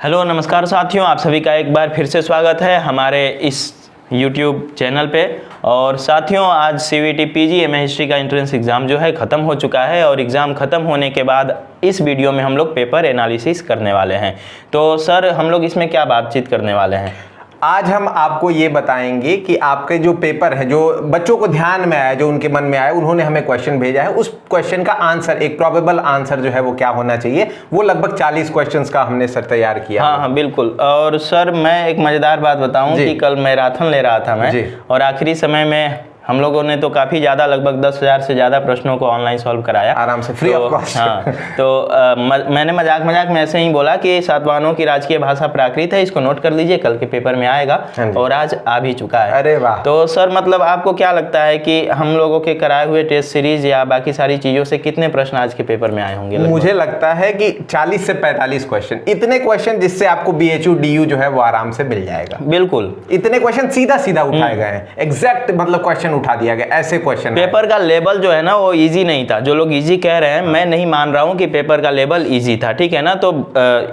Hello नमस्कार साथियों, आप सभी का एक बार फिर से स्वागत है हमारे इस YouTube चैनल पे। और साथियों, आज CVT PG MA हिस्ट्री का एंट्रेंस एग्ज़ाम जो है ख़त्म हो चुका है और एग्ज़ाम ख़त्म होने के बाद इस वीडियो में हम लोग पेपर एनालिसिस करने वाले हैं। तो सर, हम लोग इसमें क्या बातचीत करने वाले हैं? आज हम आपको ये बताएंगे कि आपके जो पेपर है, जो बच्चों को ध्यान में आया, जो उनके मन में आया, उन्होंने हमें क्वेश्चन भेजा है, उस क्वेश्चन का आंसर, एक प्रोबेबल आंसर जो है वो क्या होना चाहिए, वो लगभग 40 क्वेश्चंस का हमने सर तैयार किया। हाँ, बिल्कुल। और सर, मैं एक मज़ेदार बात बताऊं कि कल मैराथन ले रहा था मैं, और आखिरी समय में हम लोगों ने तो काफ़ी ज़्यादा, लगभग 10,000 से ज़्यादा प्रश्नों को ऑनलाइन सॉल्व कराया आराम से, फ्री ऑफ कॉस्ट। हाँ, तो मैंने मजाक में ऐसे ही बोला कि सातवाहनों की राजकीय भाषा प्राकृत है, इसको नोट कर लीजिए, कल के पेपर में आएगा, और आज आ भी चुका है। अरे वाह! तो सर, मतलब आपको क्या लगता है कि हम लोगों के कराए हुए टेस्ट सीरीज या बाकी सारी चीज़ों से कितने प्रश्न आज के पेपर में आए होंगे? मुझे लगता है कि 40 से 45 क्वेश्चन, इतने क्वेश्चन जिससे आपको BHU DU जो है वो आराम से मिल जाएगा। बिल्कुल, इतने क्वेश्चन सीधा उठाए गए हैं, एग्जैक्ट मतलब क्वेश्चन उठा दिया गया, ऐसे क्वेश्चन। पेपर का लेवल जो है ना वो इजी नहीं था। जो लोग इजी कह रहे हैं, मैं नहीं मान रहा हूं कि पेपर का लेवल इजी था, ठीक है ना। तो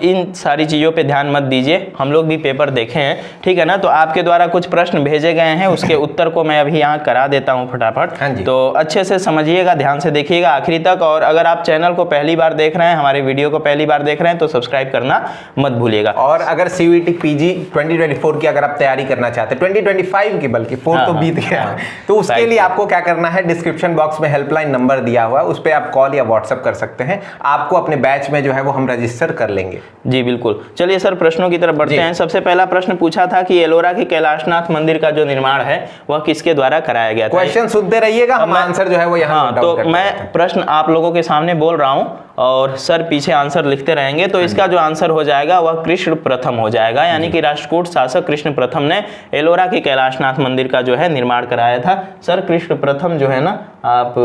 इन सारी चीज़ों पे ध्यान मत दीजिए, हम लोग भी पेपर देखे हैं, ठीक है ना। तो आपके द्वारा कुछ प्रश्न भेजे गए हैं, उसके उत्तर को मैं अभी यहाँ करा देता हूँ फटाफट। तो अच्छे से समझिएगा, ध्यान से देखिएगा आखिरी तक। और अगर आप चैनल को पहली बार देख रहे हैं, हमारे वीडियो को पहली बार देख रहे हैं, तो सब्सक्राइब करना मत भूलिएगा। और अगर CVT PG 2024 की अगर आप तैयारी करना चाहते हैं, 2025 की, बल्कि 4 तो बीत गया, तो उसके लिए आपको क्या करना है, डिस्क्रिप्शन बॉक्स में हेल्पलाइन नंबर दिया हुआ है, उस पर आप कॉल या व्हाट्सएप कर सकते हैं। आपको अपने बैच में जो है वो हम रजिस्टर कर लेंगे। जी बिल्कुल। चलिए सर, प्रश्नों की तरफ बढ़ते हैं। सबसे पहला प्रश्न पूछा था कि एलोरा के कैलाशनाथ मंदिर का जो निर्माण है वह किसके द्वारा कराया गया था? क्वेश्चन सुनते रहिएगा, हम आंसर जो है वो यहाँ तो मैं प्रश्न आप लोगों के सामने बोल रहा हूँ और सर पीछे आंसर लिखते रहेंगे। तो इसका जो आंसर हो जाएगा वह कृष्ण प्रथम हो जाएगा, यानी कि राष्ट्रकूट शासक कृष्ण प्रथम ने एलोरा के कैलाशनाथ मंदिर का जो है निर्माण कराया था। सर, कृष्ण प्रथम जो है ना, आप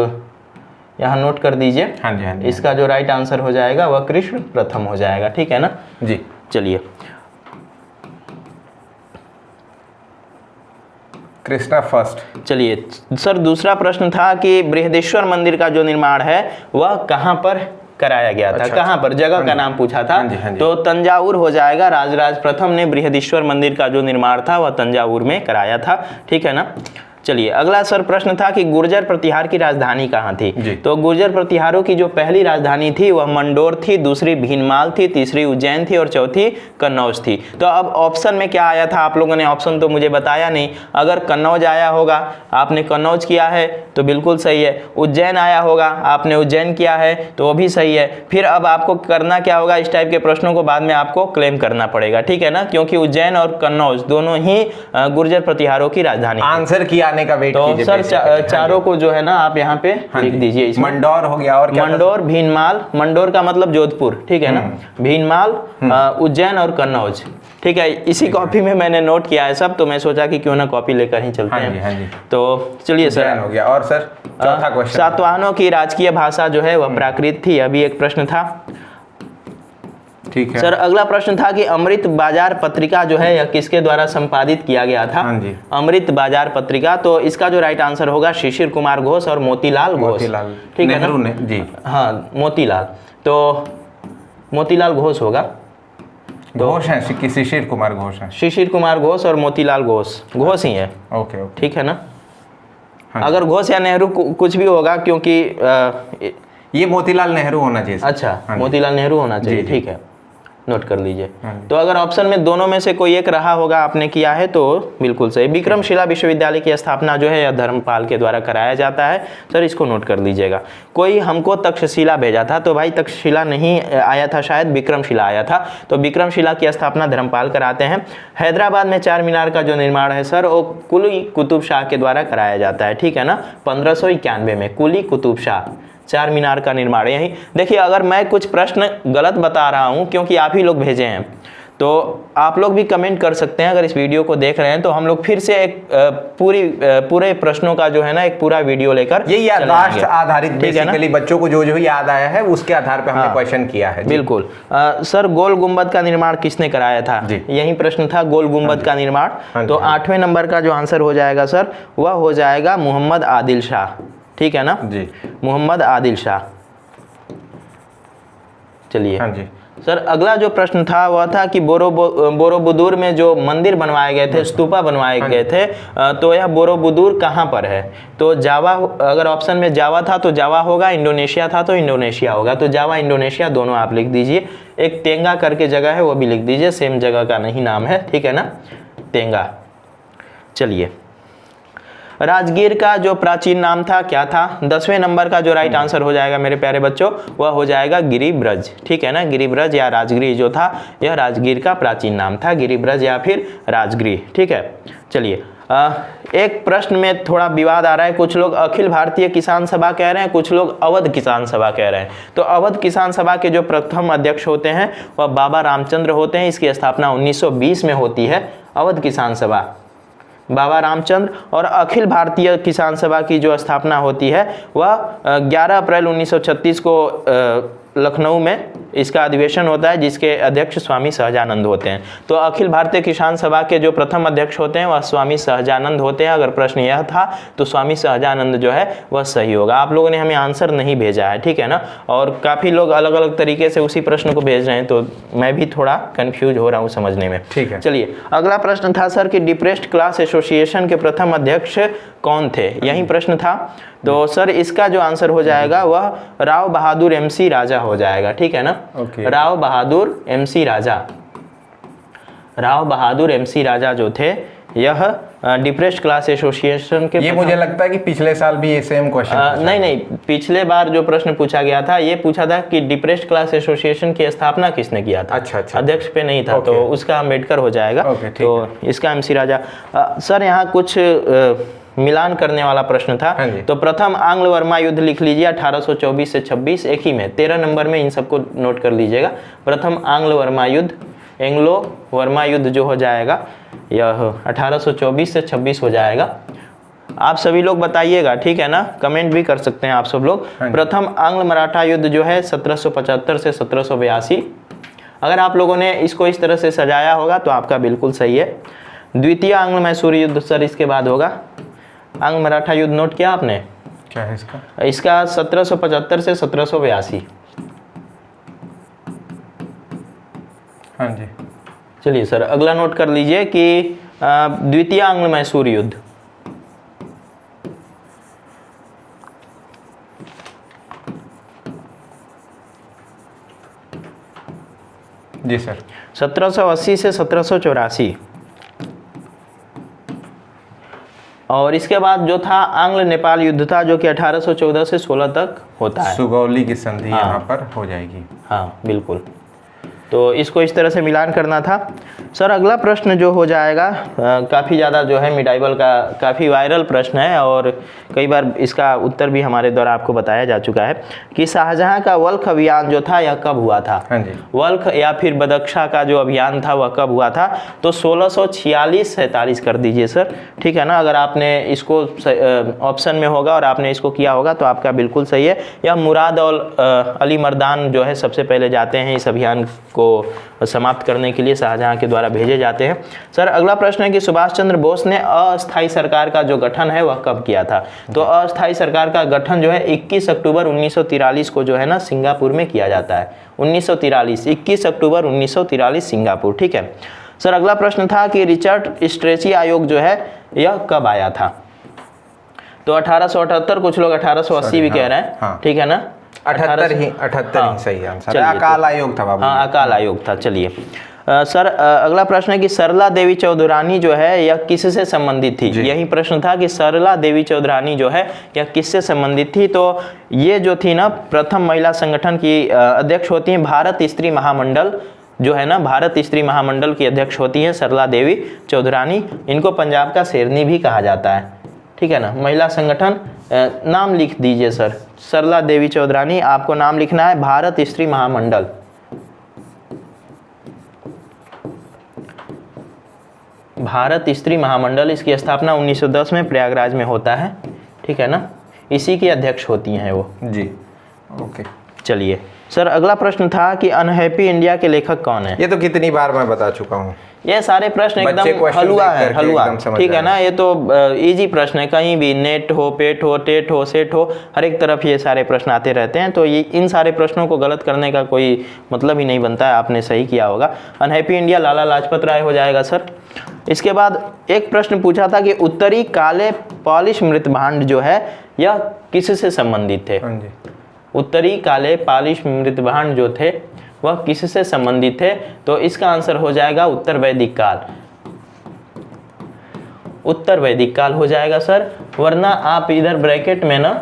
यहाँ नोट कर दीजिए। हाँ जी। इसका जो राइट आंसर हो जाएगा वह कृष्ण प्रथम हो जाएगा, ठीक है ना जी। चलिए, कृष्णा फर्स्ट। चलिए सर, दूसरा प्रश्न था कि बृहदेश्वर मंदिर का जो निर्माण है वह कहाँ पर कराया गया था? कहाँ पर, जगह का नाम पूछा था। तो तंजावुर हो जाएगा। राजराज प्रथम ने बृहदेश्वर मंदिर का जो निर्माण था वह तंजावुर में कराया था, ठीक है ना। चलिए, अगला सर प्रश्न था कि गुर्जर प्रतिहार की राजधानी कहाँ थी? तो गुर्जर प्रतिहारों की जो पहली राजधानी थी वह मंडोर थी, दूसरी भीनमाल थी, तीसरी उज्जैन थी और चौथी कन्नौज थी। तो अब ऑप्शन में क्या आया था? आप लोगों ने ऑप्शन तो मुझे बताया नहीं। अगर कन्नौज आया होगा, आपने कन्नौज किया है तो बिल्कुल सही है। उज्जैन आया होगा, आपने उज्जैन किया है तो वो भी सही है। फिर अब आपको करना क्या होगा, इस टाइप के प्रश्नों को बाद में आपको क्लेम करना पड़ेगा, ठीक है ना, क्योंकि उज्जैन और कन्नौज दोनों ही गुर्जर प्रतिहारों की राजधानी। आंसर किया का वेट तो सर चारों को जो है ना आप यहाँ पे लिख दीजिए। मंडोर हो गया, और क्या? मंडोर, भीनमाल, मंडोर का मतलब जोधपुर, ठीक है ना, भीनमाल, उज्जैन और कन्नौज, ठीक है। इसी कॉपी में मैंने नोट किया है सब, तो मैं सोचा कि क्यों ना कॉपी लेकर ही चलते हैं। तो चलिए सर, हो गया। और सर चौथा क्वेश्चन, सातवाहनों की राजकीय भाषा जो है वह प्राकृत थी, अभी एक प्रश्न था, ठीक है। सर अगला प्रश्न था कि अमृत बाजार पत्रिका जो है यह किसके द्वारा संपादित किया गया था? अमृत बाजार पत्रिका। तो इसका जो राइट आंसर होगा शिशिर कुमार घोष और मोतीलाल घोष, ठीक है ना जी। हाँ, मोतीलाल, तो मोतीलाल घोष होगा। घोष है कि शिशिर कुमार घोष है? शिशिर कुमार घोष और मोतीलाल घोष, घोष ही है। ओके, ठीक है ना। अगर घोष या नेहरू कुछ भी होगा, क्योंकि ये मोतीलाल नेहरू होना चाहिए। अच्छा, मोतीलाल नेहरू होना चाहिए, ठीक है, नोट कर लीजिए। तो अगर ऑप्शन में दोनों में से कोई एक रहा होगा, आपने किया है तो बिल्कुल सही। विक्रमशिला विश्वविद्यालय की स्थापना जो है यह धर्मपाल के द्वारा कराया जाता है, सर इसको नोट कर लीजिएगा। कोई हमको तक्षशिला भेजा था, तो भाई तक्षशिला नहीं आया था, शायद विक्रमशिला आया था। तो विक्रमशिला की स्थापना धर्मपाल कराते हैं। हैदराबाद में चार मीनार का जो निर्माण है सर, वो कुली कुतुब शाह के द्वारा कराया जाता है, ठीक है ना, 1591 में कुली कुतुब शाह चार मीनार का निर्माण। यही देखिए, अगर मैं कुछ प्रश्न गलत बता रहा हूं क्योंकि आप ही लोग भेजे हैं, तो आप लोग भी कमेंट कर सकते हैं। अगर इस वीडियो को देख रहे हैं तो हम लोग फिर से एक पूरे प्रश्नों का जो है ना एक पूरा वीडियो लेकर, ये याददाश्त आधारित, बेसिकली बच्चों को जो याद आया है उसके आधार पर हमने क्वेश्चन किया है। बिल्कुल। सर, गोल गुंबद का निर्माण किसने कराया था? यही प्रश्न था, गोल गुंबद का निर्माण। तो 8वें नंबर का जो आंसर हो जाएगा सर, वह हो जाएगा मोहम्मद आदिल शाह, ठीक है ना जी, मोहम्मद आदिल शाह। चलिए, सर अगला जो प्रश्न था वह था कि बोरोबुदुर में जो मंदिर बनवाए गए थे, स्तूपा बनवाए गए थे, तो यह बोरोबुदुर कहाँ पर है? तो जावा, अगर ऑप्शन में जावा था तो जावा होगा, इंडोनेशिया था तो इंडोनेशिया होगा। तो जावा इंडोनेशिया दोनों आप लिख दीजिए। एक तेंगा करके जगह है वो भी लिख दीजिए, सेम जगह का नहीं नाम है, ठीक है ना, तेंगा। चलिए, राजगीर का जो प्राचीन नाम था क्या था? 10वें नंबर का जो राइट आंसर हो जाएगा मेरे प्यारे बच्चों वह हो जाएगा गिरिब्रज, ठीक है ना। गिरिब्रज या राजगिरी जो था यह राजगीर का प्राचीन नाम था, गिरिब्रज या फिर राजगिरी, ठीक है। चलिए, एक प्रश्न में थोड़ा विवाद आ रहा है, कुछ लोग अखिल भारतीय किसान सभा कह रहे हैं, कुछ लोग अवध किसान सभा कह रहे हैं। तो अवध किसान सभा के जो प्रथम अध्यक्ष होते हैं वह बाबा रामचंद्र होते हैं। इसकी स्थापना 1920 में होती है, अवध किसान सभा बाबा रामचंद्र। और अखिल भारतीय किसान सभा की जो स्थापना होती है वह 11 अप्रैल 1936 को लखनऊ में इसका अधिवेशन होता है, जिसके अध्यक्ष स्वामी सहजानंद होते हैं। तो अखिल भारतीय किसान सभा के जो प्रथम अध्यक्ष होते हैं वह स्वामी सहजानंद होते हैं। अगर प्रश्न यह था तो स्वामी सहजानंद जो है वह सही होगा। आप लोगों ने हमें आंसर नहीं भेजा है, ठीक है ना, और काफ़ी लोग अलग अलग तरीके से उसी प्रश्न को भेज रहे हैं, तो मैं भी थोड़ा कन्फ्यूज हो रहा हूँ समझने में, ठीक है। चलिए, अगला प्रश्न था सर कि डिप्रेस्ड क्लास एसोसिएशन के प्रथम अध्यक्ष कौन थे? यही प्रश्न था। तो सर इसका जो आंसर हो जाएगा वह राव बहादुर MC राजा हो जाएगा, ठीक है ना। राव बहादुर MC राजा, राव बहादुर MC राजा जो थे यह डिप्रेस्ड क्लास एसोसिएशन के, ये मुझे लगता है कि पिछले साल भी ये सेम क्वेश्चन नहीं, पिछले बार जो प्रश्न पूछा गया था ये पूछा था कि डिप्रेस्ड क्लास एसोसिएशन की स्थापना किसने किया था। अच्छा, अध्यक्ष पे नहीं था, तो उसका अम्बेडकर हो जाएगा। तो इसका MC राजा। सर यहाँ कुछ मिलान करने वाला प्रश्न था। तो प्रथम आंग्ल वर्मा युद्ध लिख लीजिए 1824 से 26, एक ही में 13 नंबर में, इन सबको नोट कर लीजिएगा। प्रथम आंग्ल वर्मा युद्ध, एंग्लो वर्मा युद्ध जो हो जाएगा यह 1824 से 26 हो जाएगा। आप सभी लोग बताइएगा, ठीक है ना, कमेंट भी कर सकते हैं आप सब लोग। प्रथम आंग्ल मराठा युद्ध जो है 1775 से 1782। अगर आप लोगों ने इसको इस तरह से सजाया होगा तो आपका बिल्कुल सही है। द्वितीय आंग्ल मैसूर युद्ध सर इसके बाद होगा। आंग्ल मराठा युद्ध नोट किया आपने? क्या है इसका? इसका 1775 से 1782। हाँ जी। चलिए सर अगला नोट कर लीजिए कि द्वितीय आंग्ल मैसूर युद्ध, जी सर, 1780 से 1784। और इसके बाद जो था आंग्ल नेपाल युद्ध था जो कि 1814 से 16 तक होता है। सुगौली की संधि यहाँ पर हो जाएगी। हाँ बिल्कुल, तो इसको इस तरह से मिलान करना था। सर अगला प्रश्न जो हो जाएगा काफ़ी ज़्यादा जो है मिडाइबल का काफ़ी वायरल प्रश्न है और कई बार इसका उत्तर भी हमारे द्वारा आपको बताया जा चुका है कि शाहजहां का वल्ख अभियान जो था यह कब हुआ था? हाँ जी। वल्ख या फिर बदख्शा का जो अभियान था वह कब हुआ था? तो 1646-47 कर दीजिए सर, ठीक है ना। अगर आपने इसको ऑप्शन में होगा और आपने इसको किया होगा तो आपका बिल्कुल सही है। यह मुराद और अली मर्दान जो है सबसे पहले जाते हैं इस अभियान को समाप्त करने के लिए, शाहजहां के द्वारा भेजे जाते हैं। सर अगला प्रश्न है कि सुभाष चंद्र बोस ने अस्थायी सरकार का जो गठन है वह कब किया था? तो अस्थायी सरकार का गठन जो है 21 अक्टूबर 1943 को जो है ना सिंगापुर में किया जाता है। 1943, 21 अक्टूबर 1943 सिंगापुर, ठीक है। सर अगला प्रश्न था कि रिचर्ड स्ट्रेची आयोग जो है यह कब आया था? तो 1878, कुछ लोग 1880 भी कह रहे हैं, ठीक है ना। 78 ही सही आंसर। अकाल आयोग था बाबू। हाँ अकाल आयोग था। चलिए सर अगला प्रश्न है कि सरला देवी चौधरानी जो है यह किससे संबंधित थी? यही प्रश्न था कि सरला देवी चौधरानी जो है यह किससे संबंधित थी? तो ये जो थी ना प्रथम महिला संगठन की अध्यक्ष होती हैं, भारत स्त्री महामंडल जो है ना, भारत स्त्री महामंडल की अध्यक्ष होती हैं सरला देवी चौधरानी। इनको पंजाब का शेरनी भी कहा जाता है, ठीक है ना। महिला संगठन नाम लिख दीजिए सर, सरला देवी चौधरानी, आपको नाम लिखना है भारत स्त्री महामंडल। भारत स्त्री महामंडल, इसकी स्थापना 1910 में प्रयागराज में होता है, ठीक है ना। इसी की अध्यक्ष होती हैं वो जी। ओके चलिए सर अगला प्रश्न था कि अनहैप्पी इंडिया के लेखक कौन है। ये तो कितनी बार मैं बता चुका हूँ। ये सारे प्रश्न बच्चे एकदम question हलवा देख है, करके हलवा, एकदम समझ ठीक है ना। जाएंगे। ये तो इजी प्रश्न है, कहीं भी नेट हो, पेट हो, टेट हो, सेट हो, हर एक तरफ ये सारे प्रश्न आते रहते हैं। तो ये इन सारे प्रश्नों को गलत करने का कोई मतलब ही नहीं बनता है। आपने सही किया होगा। अनहैप्पी इंडिया लाला लाजपत राय हो जाएगा सर। इसके बाद एक प्रश्न पूछा था कि उत्तरी काले पॉलिश मृत भांड जो है यह किससे संबंधित थे। हाँ जी। उत्तरी काले पॉलिश मृत भांड जो थे वह किससे संबंधित थे। तो इसका आंसर हो जाएगा उत्तर वैदिक काल। उत्तर वैदिक काल हो जाएगा सर, वरना आप इधर ब्रैकेट में ना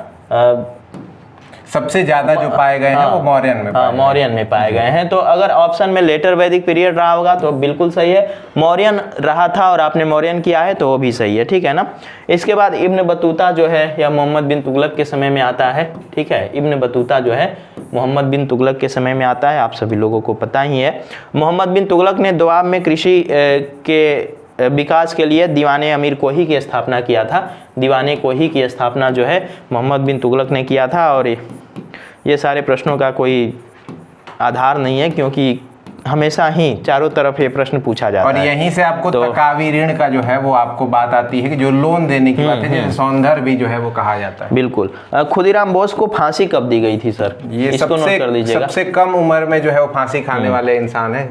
सबसे ज्यादा जो पाए गए हैं वो मौर्यन में हाँ मौर्यन में पाए गए हैं। तो अगर ऑप्शन में लेटर वैदिक पीरियड रहा होगा तो बिल्कुल सही है। मौर्यन रहा था और आपने मौर्यन किया है तो वो भी सही है, ठीक है ना। इसके बाद इब्न बतूता जो है यह मोहम्मद बिन तुगलक के समय में आता है, ठीक है। इब्न बतूता जो है मोहम्मद बिन तुगलक के समय में आता है, आप सभी लोगों को पता ही है। मोहम्मद बिन तुगलक ने दोआब में कृषि के विकास के लिए दीवाने अमीर कोही की स्थापना किया था। दीवाने कोही की स्थापना जो है मोहम्मद बिन तुगलक ने किया था। और ये सारे प्रश्नों का कोई आधार नहीं है, क्योंकि हमेशा ही चारों तरफ ये प्रश्न पूछा जाता है। और यहीं से आपको तकावी ऋण का जो है वो आपको बात आती है कि जो लोन देने की बात है, जैसे सौंदर्य भी जो है वो कहा जाता है। बिल्कुल। खुदीराम बोस को फांसी कब दी गई थी सर? ये इसको नोट कर लीजिएगा। सबसे कम उम्र में जो है वो फांसी खाने वाले इंसान है।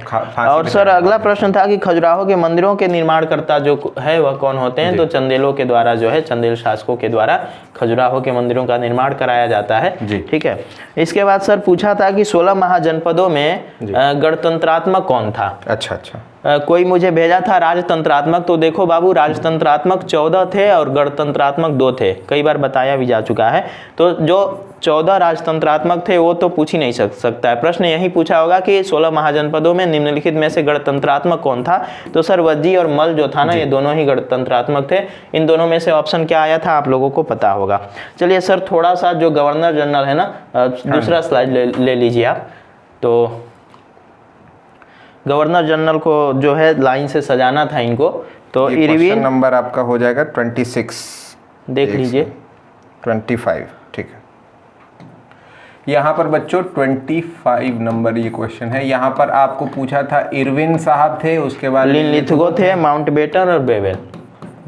और सर अगला प्रश्न था कि खजुराहो के मंदिरों के निर्माणकर्ता जो है वह कौन होते हैं। तो चंदेलों के द्वारा जो है, चंदेल शासकों के द्वारा खजुराहो के मंदिरों का निर्माण कराया जाता है, ठीक है। इसके बाद सर पूछा था कि 16 महाजनपदों में गणतंत्रात्मक कौन था। अच्छा अच्छा। कोई मुझे भेजा था राजतंत्रात्मक। तो देखो बाबू, राजतंत्रात्मक 14 थे और गणतंत्रात्मक 2 थे, कई बार बताया भी जा चुका है। तो जो 14 राजतंत्रात्मक थे वो तो पूछ ही नहीं सकता है। प्रश्न यही पूछा होगा कि 16 महाजनपदों में निम्नलिखित में से गणतंत्रात्मक कौन था। तो सर वज्जी और मल जो था ना, ये दोनों ही गणतंत्रात्मक थे। इन दोनों में से ऑप्शन क्या आया था आप लोगों को पता होगा। चलिए सर थोड़ा सा जो गवर्नर जनरल है ना, दूसरा स्लाइड ले लीजिए आप। तो गवर्नर जनरल को जो है लाइन से सजाना था इनको। तो इरविन नंबर आपका हो जाएगा 26, देख लीजिए 25, ठीक है। यहाँ पर बच्चों 25 नंबर ये क्वेश्चन है। यहाँ पर आपको पूछा था इरविन साहब थे, उसके बाद लिनलिथगो थे, माउंटबेटन और बेवेल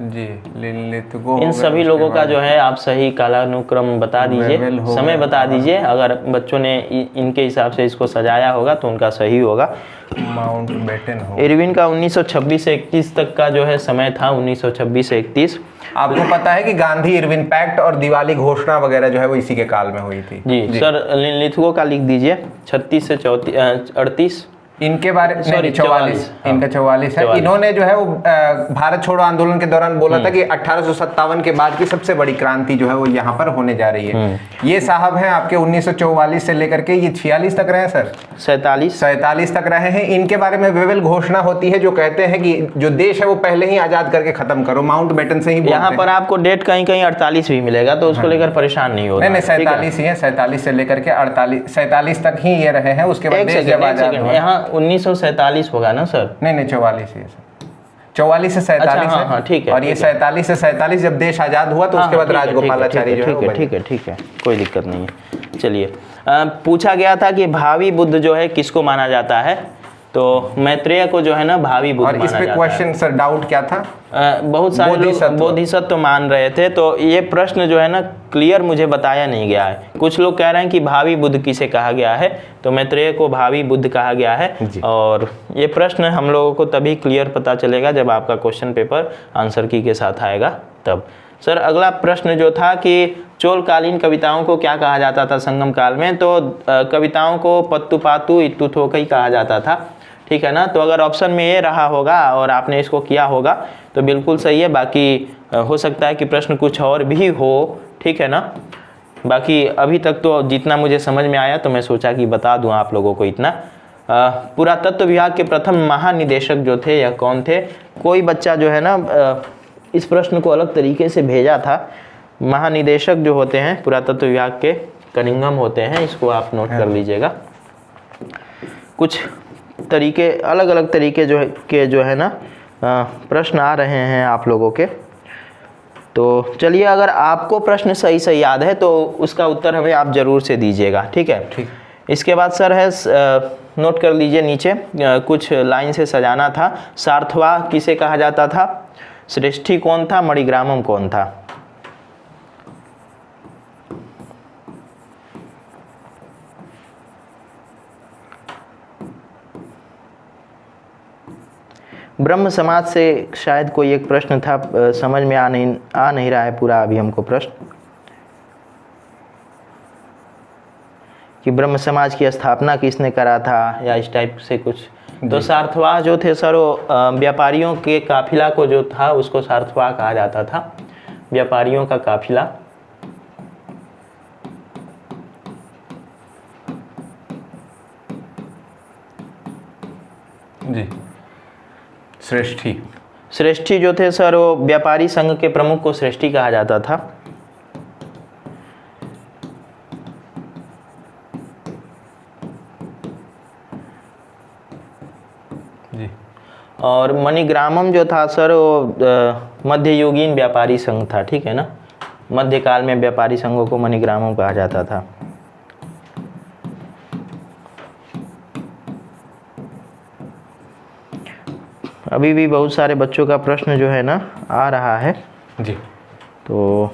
जी। लिनलिथगो, इन सभी लोगों का जो है आप सही कालानुक्रम बता दीजिए, समय बता दीजिए। अगर बच्चों ने इनके हिसाब से इसको सजाया होगा तो उनका सही होगा। माउंटबेटन हो। इरविन का 1926 से 31 तक का जो है समय था, 1926 से 31। आपको पता है कि गांधी इरविन पैक्ट और दिवाली घोषणा वगैरह जो है वो इसी के काल में हुई थी। जी सर लिनलिथगो का लिख दीजिए 36 से 38। इनके बारे में 44, इनका 44 है। 44। इन्होंने जो है वो भारत छोड़ो आंदोलन के दौरान बोला था कि 1857 के बाद की सबसे बड़ी क्रांति जो है वो यहाँ पर होने जा रही है। ये साहब हैं आपके 1944 से लेकर के ये 46 तक रहे सर, 47 तक रहे हैं। इनके बारे में वेवेल घोषणा होती है जो कहते हैं कि जो देश है वो पहले ही आजाद करके खत्म करो। माउंटबेटन से ही यहाँ पर आपको डेट कहीं कहीं 48 भी मिलेगा, तो उसको लेकर परेशान नहीं होना। नहीं 47 ही है, 47 से लेकर के 47 तक ही ये रहे हैं। उसके बाद देश जब आजाद हुआ, यहाँ 1947 होगा ना सर? नहीं 44 ही है सर, 44 से 47 है। हाँ, ठीक है। और ये 47 से 47 जब देश आजाद हुआ तो उसके बाद राजगोपालाचारी जो है ठीक है, कोई दिक्कत नहीं है। चलिए पूछा गया था कि भावी बुद्ध जो है किसको माना जाता है। तो मैत्रेय को जो है ना भावी बुद्ध माना जाता है। और इस पे क्वेश्चन सर डाउट क्या था? बहुत सारे लोग बोधिसत्व मान रहे थे। तो ये प्रश्न जो है ना क्लियर मुझे बताया नहीं गया है। कुछ लोग कह रहे हैं कि भावी बुद्ध किसे कहा गया है, तो मैत्रेय को भावी बुद्ध कहा गया है। और ये प्रश्न हम लोगों को तभी क्लियर पता चलेगा जब आपका क्वेश्चन पेपर आंसर की के साथ आएगा तब। सर अगला प्रश्न जो था कि चोलकालीन कविताओं को क्या कहा जाता था संगम काल में। तो कविताओं को पत्तु पातु इत्तु थोकई कहा जाता था, ठीक है ना। तो अगर ऑप्शन में ये रहा होगा और आपने इसको किया होगा तो बिल्कुल सही है। बाकी हो सकता है कि प्रश्न कुछ और भी हो, ठीक है ना। बाकी अभी तक तो जितना मुझे समझ में आया तो मैं सोचा कि बता दूं आप लोगों को इतना। पुरातत्व विभाग के प्रथम महानिदेशक जो थे या कौन थे। कोई बच्चा जो है ना इस प्रश्न को अलग तरीके से भेजा था। महानिदेशक जो होते हैं पुरातत्व विभाग के कनिंघम होते हैं, इसको आप नोट कर लीजिएगा। कुछ तरीके अलग अलग तरीके जो है ना प्रश्न आ रहे हैं आप लोगों के। तो चलिए अगर आपको प्रश्न सही याद है तो उसका उत्तर हमें आप जरूर से दीजिएगा, ठीक है। इसके बाद सर है नोट कर लीजिए नीचे कुछ लाइन से सजाना था। सार्थवा किसे कहा जाता था, श्रेष्ठी कौन था, मणिग्रामम कौन था। ब्रह्म समाज से शायद कोई एक प्रश्न था, समझ में आ नहीं रहा है पूरा अभी हमको प्रश्न, कि ब्रह्म समाज की स्थापना किसने करा था या इस टाइप से कुछ। तो सार्थवाह जो थे सर वो व्यापारियों के काफिला को जो था उसको सार्थवाह कहा जाता था, व्यापारियों का काफिला। जी श्रेष्ठी, श्रेष्ठी जो थे सर वो व्यापारी संघ के प्रमुख को श्रेष्ठी कहा जाता था। जी। और मणिग्रामम जो था सर वो मध्ययुगीन व्यापारी संघ था, ठीक है ना। मध्यकाल में व्यापारी संघों को मणिग्रामम कहा जाता था। अभी भी बहुत सारे बच्चों का प्रश्न जो है ना आ रहा है जी। तो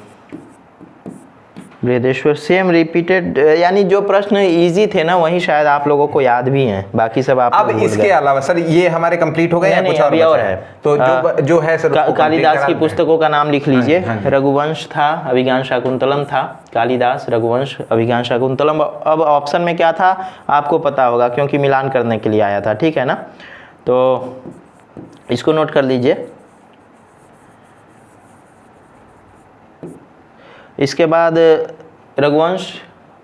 बृहदेश्वर सेम रिपीटेड, यानी जो प्रश्न इजी थे ना वही शायद आप लोगों को याद भी हैं, बाकी सब आप अब इसके अलावा सर ये हमारे कंप्लीट हो गए या कुछ और है। तो जो है सर कालिदास की पुस्तकों का नाम लिख लीजिए। रघुवंश था, अभिज्ञान शाकुंतलम था, कालिदास रघुवंश अभिज्ञान शाकुंतलम। अब ऑप्शन में क्या था आपको पता होगा क्योंकि मिलान करने के लिए आया था, ठीक है ना। तो इसको नोट कर लीजिए। इसके बाद रघुवंश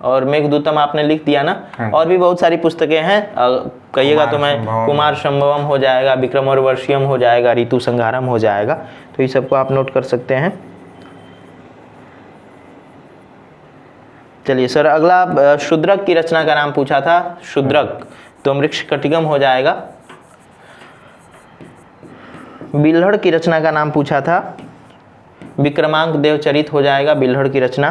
और मेघदूतम आपने लिख दिया ना। और भी बहुत सारी पुस्तकें हैं, कहिएगा तो मैं कुमार संभवम हो जाएगा, विक्रम और वर्षियम हो जाएगा, ऋतु संहारम हो जाएगा, तो ये सबको आप नोट कर सकते हैं। चलिए सर अगला शूद्रक की रचना का नाम पूछा था, शूद्रक तो मृक्ष कटिगम हो जाएगा। बिल्हड़ की रचना का नाम पूछा था, विक्रमांक देवचरित हो जाएगा बिल्हड़ की रचना।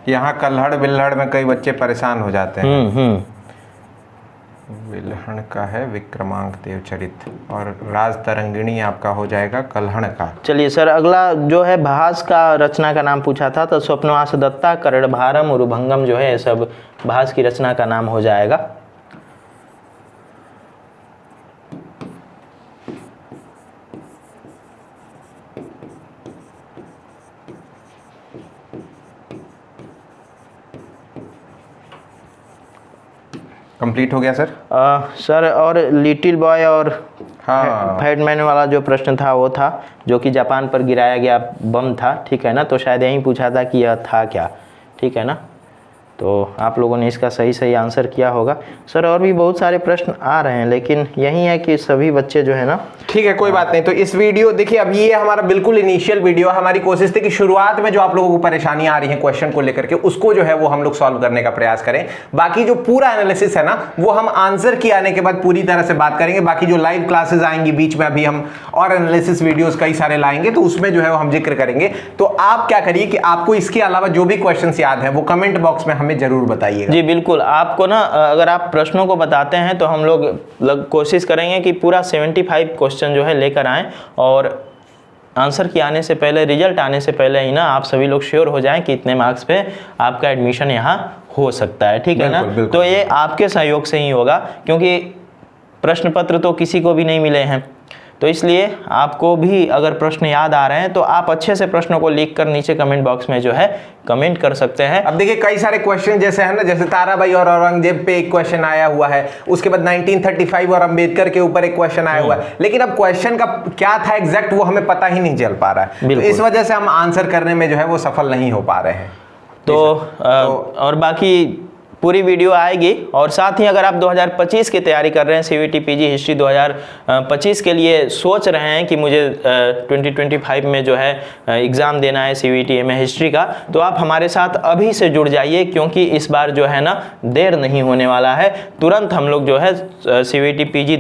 यहाँ कल्हड़ बिल्हड़ में कई बच्चे परेशान हो जाते हैं। बिल्हड़ का है विक्रमांक देवचरित और राज तरंगिणी आपका हो जाएगा कल्हड़ का। चलिए सर अगला जो है भास का रचना का नाम पूछा था, तो स्वप्नवास दत्ता, कर्णभारम, उरुभंगम जो है सब भास की रचना का नाम हो जाएगा। कंप्लीट हो गया सर। सर और लिटिल बॉय और हाँ फैटमैन वाला जो प्रश्न था वो था जो कि जापान पर गिराया गया बम था, ठीक है ना। तो शायद यही पूछा था कि यह था क्या, ठीक है ना। तो आप लोगों ने इसका सही आंसर किया होगा। सर और भी बहुत सारे प्रश्न आ रहे हैं लेकिन यही है कि सभी बच्चे जो है ना, ठीक है कोई बात नहीं। तो इस वीडियो देखिए, अब ये हमारा बिल्कुल इनिशियल वीडियो, हमारी कोशिश थी कि शुरुआत में जो आप लोगों को परेशानियां आ रही हैं क्वेश्चन को लेकर के उसको जो है वो हम लोग सॉल्व करने का प्रयास करें। बाकी जो पूरा एनालिसिस है ना वो हम आंसर की आने के बाद पूरी तरह से बात करेंगे। बाकी जो लाइव क्लासेस आएंगी बीच में, अभी हम और एनालिसिस वीडियोस कई सारे लाएंगे तो उसमें जो है वो हम जिक्र करेंगे। तो आप क्या करिए कि आपको इसके अलावा जो भी क्वेश्चन याद है वो कमेंट बॉक्स में हमें जरूर बताइएगा। जी बिल्कुल, आपको ना अगर आप प्रश्नों को बताते हैं तो हम लोग कोशिश करेंगे कि पूरा 75 क्वेश्चन जो है लेकर आएं और आंसर की आने से पहले, रिजल्ट आने से पहले ही ना आप सभी लोग श्योर हो जाएं कि इतने मार्क्स पे आपका एडमिशन यहाँ हो सकता है, ठीक है ना। तो ये आपके सहयोग से ही होगा क्योंकि प्रश्न पत्र तो किसी को भी नहीं मिले हैं। तो इसलिए आपको भी अगर प्रश्न याद आ रहे हैं तो आप अच्छे से प्रश्नों को लिख कर नीचे कमेंट बॉक्स में जो है कमेंट कर सकते हैं। अब देखिए कई सारे क्वेश्चन जैसे है ना, जैसे ताराबाई और औरंगजेब पे एक क्वेश्चन आया हुआ है, उसके बाद 1935 और अंबेडकर के ऊपर एक क्वेश्चन आया हुआ है, लेकिन अब क्वेश्चन का क्या था एग्जैक्ट वो हमें पता ही नहीं चल पा रहा है। तो इस वजह से हम आंसर करने में जो है वो सफल नहीं हो पा रहे हैं। तो और बाकी पूरी वीडियो आएगी। और साथ ही अगर आप 2025 की तैयारी कर रहे हैं, सीवीटी पीजी हिस्ट्री 2025 के लिए सोच रहे हैं कि मुझे 2025 में जो है एग्ज़ाम देना है सीवीटी में हिस्ट्री का, तो आप हमारे साथ अभी से जुड़ जाइए क्योंकि इस बार जो है ना देर नहीं होने वाला है। तुरंत हम लोग जो है सीवीटी पीजी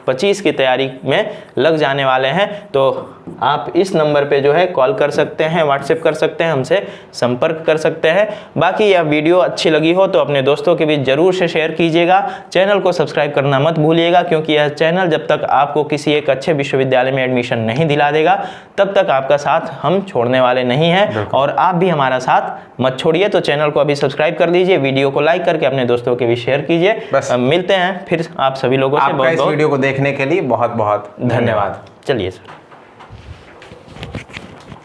25 की तैयारी में लग जाने वाले हैं। तो आप इस नंबर पे जो है कॉल कर सकते हैं, व्हाट्सएप कर सकते हैं, हमसे संपर्क कर सकते हैं। बाकी यह वीडियो अच्छी लगी हो तो अपने दोस्तों के बीच जरूर से शेयर कीजिएगा। चैनल को सब्सक्राइब करना मत भूलिएगा, क्योंकि यह चैनल जब तक आपको किसी एक अच्छे विश्वविद्यालय में एडमिशन नहीं दिला देगा तब तक आपका साथ हम छोड़ने वाले नहीं हैं, और आप भी हमारा साथ मत छोड़िए। तो चैनल को अभी सब्सक्राइब कर लीजिए, वीडियो को लाइक करके अपने दोस्तों के बीच शेयर कीजिए। मिलते हैं फिर आप सभी लोगों से। आपका इस वीडियो को देखने के लिए बहुत बहुत धन्यवाद। चलिए सर।